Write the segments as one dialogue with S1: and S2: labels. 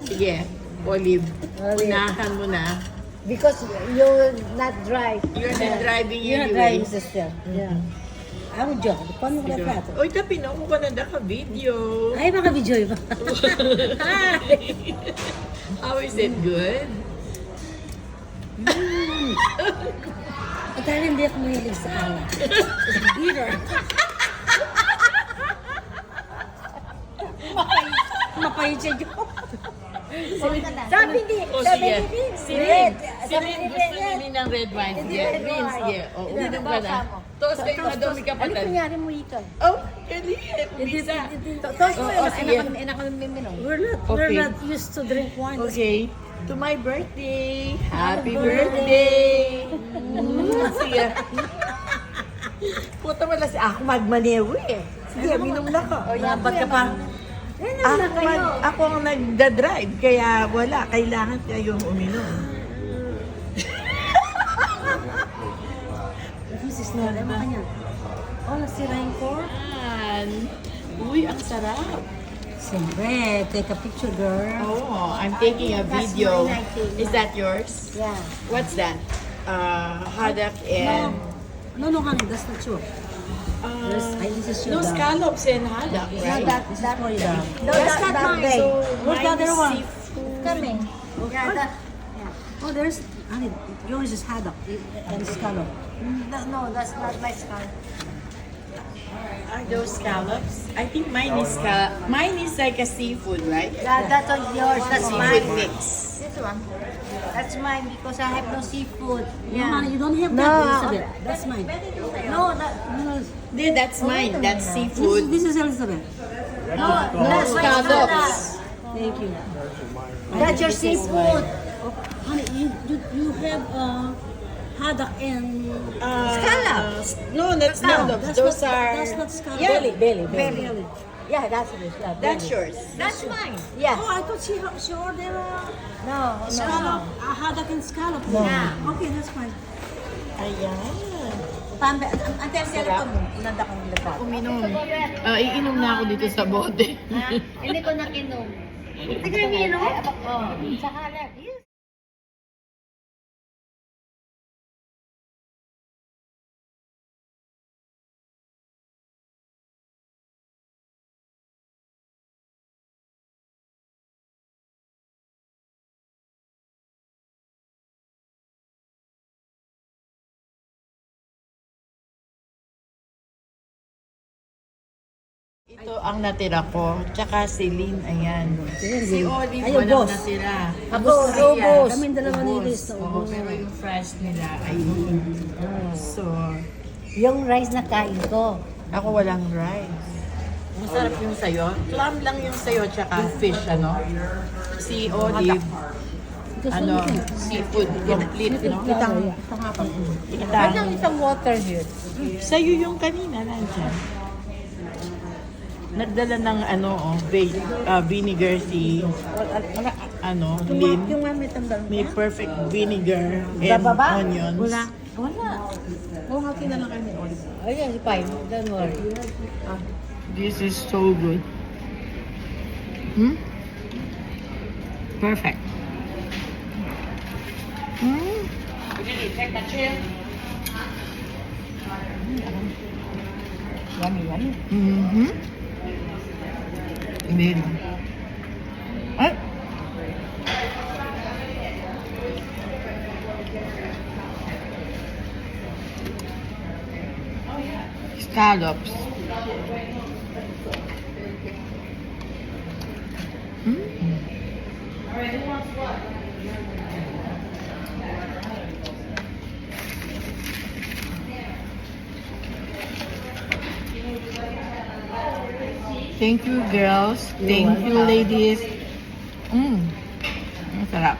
S1: Sige, Olive.
S2: Olive.
S1: Unahan mo na.
S2: Because you're not drive.
S1: You're not driving
S2: You're not
S1: anyway.
S2: driving, sister. Yeah. Ako dyan. Paano ko na plato?
S1: Uy, tapi na ako ka na naka-video.
S2: Ay, mga video ba?
S1: How is it good?
S2: At dahil hindi ako mahilig sa alat. Bitter. Mapayit siya dyan. Sabi hindi.
S1: O
S2: Sabi
S1: sige.
S2: hindi.
S1: Si
S2: Red.
S1: Lynn. Si
S2: Sabi
S1: Lynn
S2: hindi
S1: gusto
S2: red.
S1: nili ng red wine.
S2: Hindi
S1: Sige,
S2: red
S1: Lynn,
S2: wine.
S1: sige. O, uminom ka na.
S2: Toast mo.
S1: Toast kayo madami ka pa
S2: Ano
S1: tayo.
S2: kunyari mo ikan?
S1: Oh, kali. Umisa.
S2: Toast mo
S1: Oo,
S2: yun.
S1: sige.
S2: Enak kami miminom.
S1: Okay.
S2: We're not used to drink wine.
S1: Okay. To my birthday. Happy birthday. Sige. Puta wala si ako magmaneho eh. Sige, minom na ko. O, yan, ba't ka pa? Ako ang nagda-drive, kaya wala. Kailangan kayong uminom.
S2: This is not. Ano kanya? Oh, nasira yung core?
S1: Yan. Uy, ang sarap.
S2: Siyempre, take a picture, girl.
S1: Oh, I'm taking a
S2: That's
S1: video.
S2: mine, I think.
S1: Is that yours?
S2: Yeah.
S1: What's that? Haddock and...
S2: No, honey, that's not true. This is your
S1: No
S2: dog.
S1: scallops and haddock,
S2: No,
S1: right?
S2: that's for your dog. No,
S1: That's not mine.
S2: big.
S1: So,
S2: Where's the
S1: mine
S2: other
S1: is
S2: one?
S1: seafood.
S2: Coming. Oh, there's, honey, yours is haddock and scallop. No, that's not my scallop.
S1: Are those scallops? I think mine is mine is like a seafood, right?
S2: That's yours, that's
S1: Seafood
S2: mine.
S1: mix.
S2: This one. That's mine because I have no seafood.
S3: No, honey, you don't have
S2: No,
S3: that, Elizabeth. That's mine.
S2: No,
S1: Yeah, that's mine. That's seafood.
S3: This is Elizabeth.
S2: no, that's my scallop.
S1: Scallops.
S3: Thank you.
S2: That's your seafood.
S3: Honey, you have haddock and
S1: Scallops. No, that's scallops. Those are.
S3: that's not scallop.
S1: Yeah.
S2: Belly. Yeah, that's it. Yeah,
S1: That's
S2: belly.
S1: yours.
S2: That's mine. Yeah.
S3: Oh, I thought she ordered
S2: No,
S3: scallop, haddock and scallop.
S2: Yeah.
S3: Okay, that's fine.
S1: Ayan.
S2: Pambe, ang tercero ko mo, nanda kong lapat.
S1: Uminom. Iinom na ako dito sa bote.
S2: Hindi ko nakinom. Hindi ko nakinom? Oo. Sa kalat. Yes.
S1: Ito ang natira ko. Tsaka si Lynn, ayan. Si Olive,
S3: Ay,
S1: walang
S3: ubos.
S1: natira.
S2: Ako,
S1: Ayan.
S2: ubos.
S3: Kaming dalawa ni
S1: Ubos.
S3: Liz na
S1: Oo,
S3: ubos.
S1: pero yung fresh nila ay So,
S2: Yung rice na kain ko.
S1: ako walang rice. Masarap yung sayo. Clam lang yung sayo tsaka fish, ano? Si Olive, ano, seafood complete, no?
S2: Ba't lang isang water here?
S1: Sayo yung kanina, nandyan. Nagdala ng vinegar si Lynn.
S2: Yung may tanggal.
S1: May perfect vinegar and
S2: Bababa?
S1: onions.
S2: Wala.
S1: Okay na lang kami, Olive.
S2: Ayun, fine. Don't worry.
S1: This is so good. Perfect.
S2: Yummy.
S1: Very. Ay! Scallops. Thank you, girls. Thank you, ladies. Ang sarap.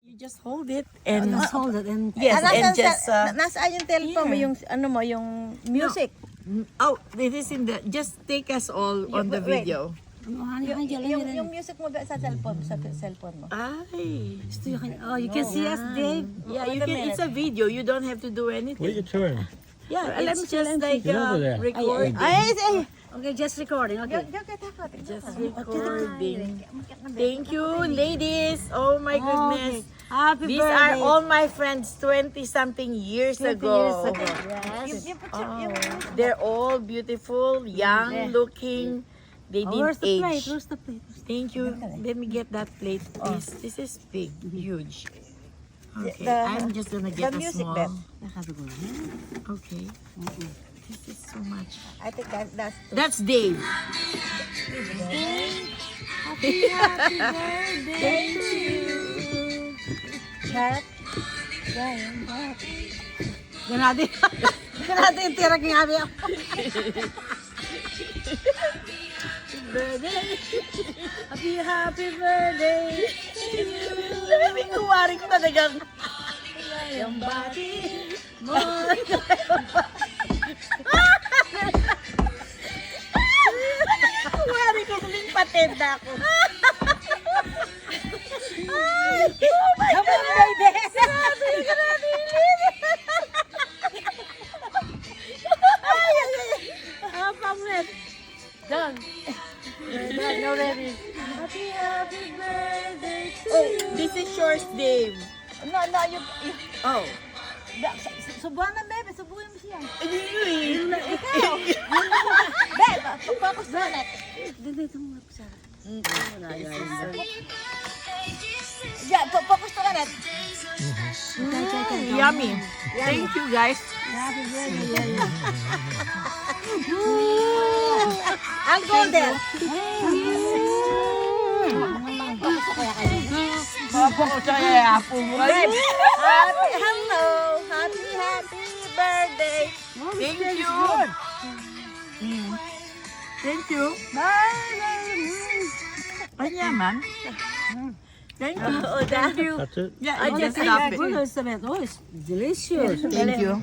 S1: You just hold it and
S2: Let's hold it and
S1: yes, and just
S4: Nasaan yung telephone mo,
S1: here.
S4: yung ano mo, yung music?
S1: oh, it is in the just take us all on the
S4: wait.
S1: video.
S2: honey, Angel,
S4: Yung music mo ba sa cellphone mo?
S1: Ay.
S2: oh, you can see us, Dave.
S1: Yeah,
S4: Wait
S1: you
S4: a
S1: can.
S4: minute.
S1: It's a video. You don't have to do anything.
S5: Wait your turn.
S1: Yeah,
S4: Let
S1: it's
S4: me see,
S1: just
S4: let me
S1: like
S5: Get over there.
S1: recording.
S4: Ay,
S2: Okay, just recording. Okay.
S1: Just recording. Thank you, ladies. Oh my goodness.
S2: Happy
S1: These
S2: birthday.
S1: are all my friends 20-something years
S2: 20
S1: ago.
S2: years ago. Yes.
S1: Oh, they're all beautiful, young looking. They
S2: Oh, where's
S1: didn't
S2: the plate?
S1: age.
S2: Where's the plate?
S1: Thank you. Let me get that plate, please. This is big, huge. Okay,
S4: The-
S1: I'm just gonna get a
S4: music
S1: small.
S4: bed.
S1: Okay. This is so much.
S4: I think that's
S1: That's Dave.
S2: Ganado yung tira ng abi ako.
S1: Happy birthday to you. Sabi ko, wari ko talagang. Yung bati mo. Wari ko, huling patenda ako.
S2: Happy birthday!
S1: Ah, pangit. Done.
S2: No ready.
S1: Happy birthday to you. This is yours, Dave.
S4: No, you
S1: Oh.
S2: Subuhan na, baby. Subuhan mo siya.
S4: focus na net.
S2: Dito mo nga po siya.
S4: Yeah, focus to net.
S1: Yummy. Thank you, guys.
S2: Happy birthday.
S4: Ang golden.
S1: Papa ko siya po mo.
S4: Hello. Happy birthday.
S1: Thank you. Thank you. Ay, yaman. Thank you. Thank you.
S5: That's it.
S1: Yeah, I just love it.
S2: Oh, it's delicious.
S1: Thank you.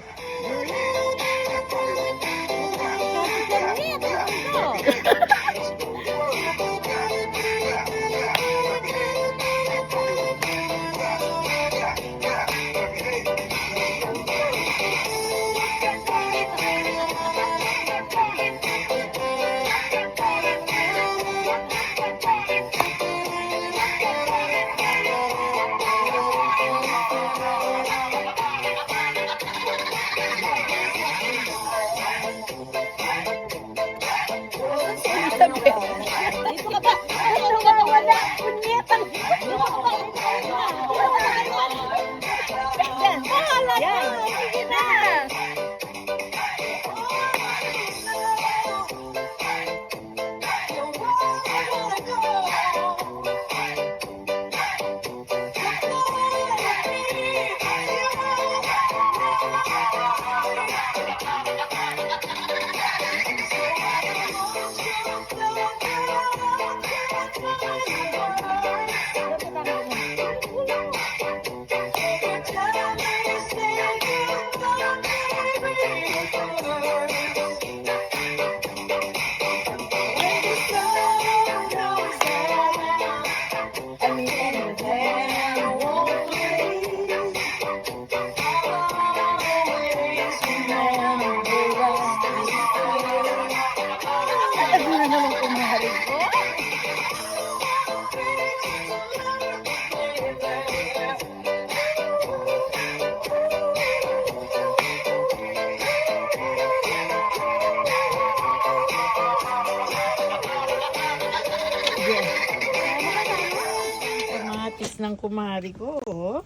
S1: Kamatis ng kumari ko, oh.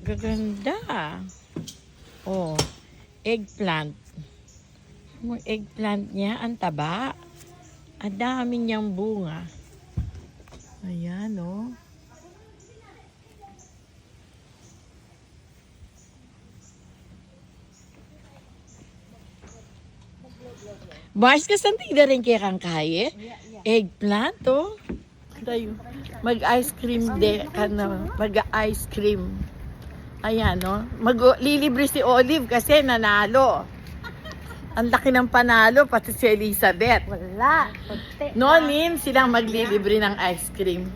S1: Gaganda. Oh, eggplant. Yung eggplant niya, ang taba. Ang dami niyang bunga. Ayan, oh. Mars ka santi na rin kaya kang kaya? Eggplant, oh. Tayo. Mag-ice cream mag-ice cream. Ayan, no? Lilibre si Olive kasi nanalo. Ang laki ng panalo, pati si Elizabeth.
S4: Wala. Kunti.
S1: No, Lynn, silang maglilibre ng ice cream.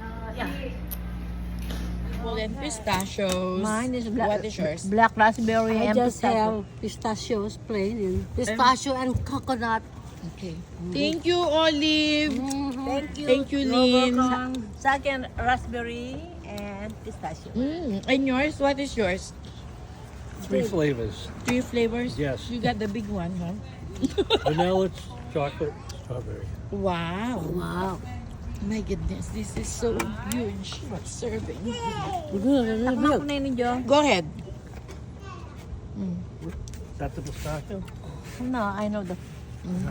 S1: And pistachios.
S2: Mine is black.
S1: What is yours?
S4: Black raspberry
S3: I
S4: and
S3: just
S4: pistachio.
S3: have pistachios plain and pistachio and coconut.
S1: Okay. Thank you, Olive.
S4: Thank you.
S1: Thank you, Lynn.
S4: Sa akin, raspberry and pistachio.
S1: And yours? What is yours?
S5: 3 flavors.
S1: 3 flavors?
S5: Yes.
S1: You got the big one, huh?
S5: Vanilla, chocolate, strawberry.
S1: Wow.
S3: Wow.
S1: My goodness, this is so huge serving.
S4: Takma ko na yun ni Jo.
S1: Go ahead.
S5: That's the pistachio?
S4: No, I know the...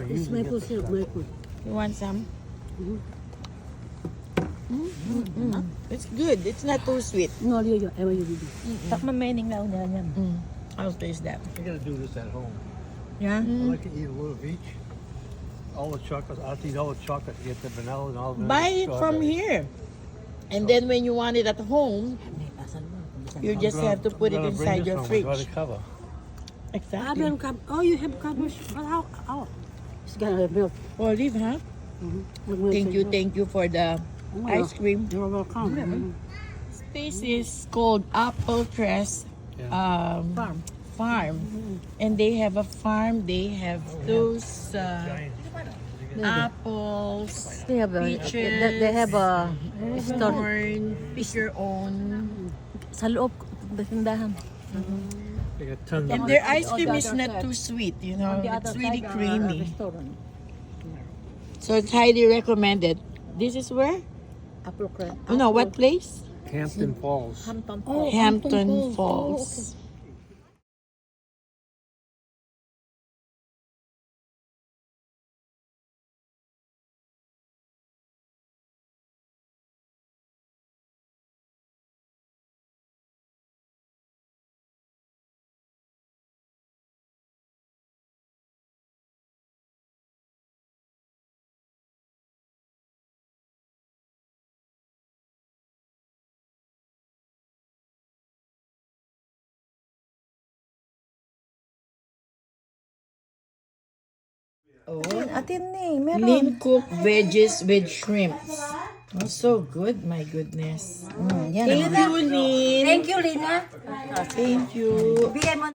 S3: It's maple syrup, maple.
S1: You want some? It's good. It's not too sweet.
S3: No, you, ever you do.
S4: Takma mening na una yan.
S1: I'll taste that.
S5: I gotta do this at home.
S1: Yeah?
S5: I like to eat a little of each. All the chocolate, I'll eat all the chocolate, get the vanilla and all the
S1: Buy it from
S5: strawberry.
S1: here. And then when you want it at home, you just have to put it
S5: I'm gonna bring
S1: inside
S5: this
S1: your
S5: home
S1: fridge.
S5: without a cover.
S1: Exactly.
S3: Oh, you have cabbage. How? Oh. It's gonna milk.
S1: Olive, huh? Thank you for the ice cream.
S3: You're welcome.
S1: Space is called Apple Crest Farm. And they have a farm. They have those apples,
S4: They have a...
S1: peaches,
S4: They have a... store.
S1: corn, pick your own.
S4: Sa loob, tindahan.
S5: They got tons
S1: And
S5: of
S1: their ice cream is not too sweet, you know. It's really creamy.
S4: Restaurant.
S1: So it's highly recommended. This is where?
S4: Apple crab.
S1: Oh, no, what place?
S5: Hampton Falls.
S4: Hampton.
S1: Hampton Falls. Oh.
S4: Atin ni, meron.
S1: Lean cooked veggies with shrimps. Oh, so good, my goodness.
S4: Yan.
S1: Thank you, Lynn.
S2: Thank you, Lina.
S1: Thank you.
S2: Bigay mo